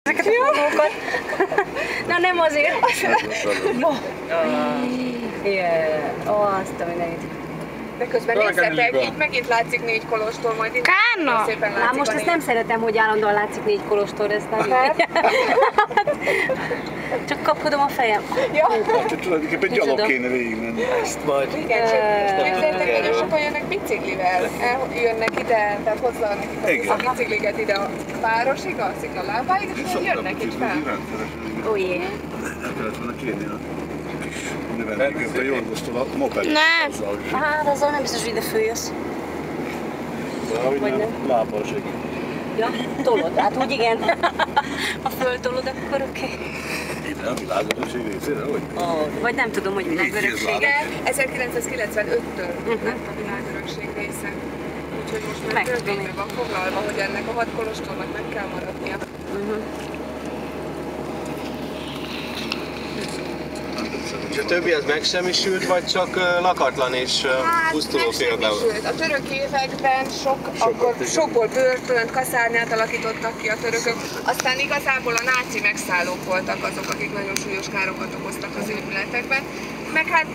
ezeket a fotókat. Na nem azért. No. Igen. Azt a mindenit. De közben nézzetek, itt megint látszik 4 kolostor, majd itt szépen látszik. Már most ezt nem szeretem, hogy állandóan látszik 4 kolostor, ezt nem. Csak kapkodom a fejem. Ja. Hát tulajdonképpen gyalog kéne végigmenni. Ezt majd. Igen, csak képzeljétek, nagyon sokan jönnek biciklivel, jönnek ide, tehát hozzanak nekik a bicikliket ide a városig, a szikla lábáig, és akkor jönnek itt fel. Ó jé. El kellett volna kérni a kis növendéket a Jorgosztól a mopedit. Nem! Hát azzal nem biztos, hogy ide följössz. Vagy nem. Lábbal segít. Ja, tolod, hát úgy igen. Ha föltolod, akkor oké. Ide a világörökség részére, hogy? Vagy nem tudom, hogy világörökség. Igen, 1995-től lett a világörökség része. Úgyhogy most már törvényben van foglalva, hogy ennek a 6 kolostornak meg kell maradnia. És a többi az megsemmisült, vagy csak lakatlan és pusztuló például? A török években sokból börtönt, kaszárnyát alakítottak ki a törökök, aztán igazából a náci megszállók voltak azok, akik nagyon súlyos károkat okoztak az épületekben, meg hát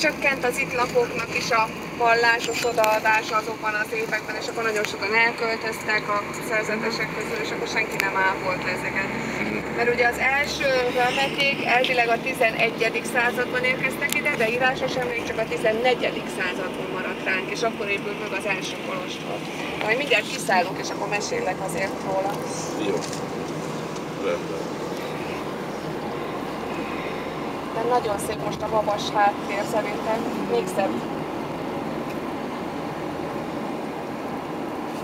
csökkent az itt lakóknak is a vallásos odaadása azokban az években, és akkor nagyon sokan elköltöztek a szerzetesek közül, és akkor senki nem ápolt ezeket. Mert ugye az első hölmeték elvileg a 11. században érkeztek ide, de írásos emlék csak a 14. században maradt ránk, és akkor épült meg az első kolostor. Majd mindjárt kiszállunk, és akkor mesélek azért róla. Jó. Rendben. De nagyon szép most a babas háttér szerintem, még szebb.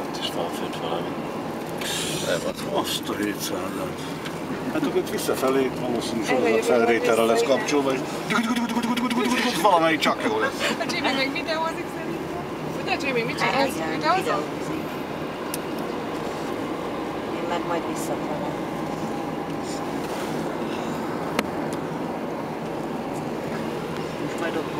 Ott is van fönt valami. Azt a 700-at. Hát akkor itt visszafelé valószínűleg sorozat felvételre lesz kapcsolva, és valamelyik csak jó lesz. A Jimmy még videózik szerintem. Ugye Jimmy, mit csinálsz? Videózol? Én meg majd visszafele. Majd ott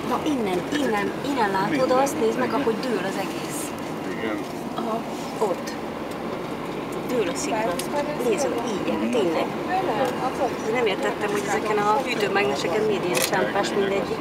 Na innen látod, azt nézd meg, ahogy dől az egész. Igen. Aha, ott. Dől a szikla. Nézd, így, tényleg. Nem értettem, hogy ezeken a hűtőmágneseken miért ilyen sámpás mindegyik.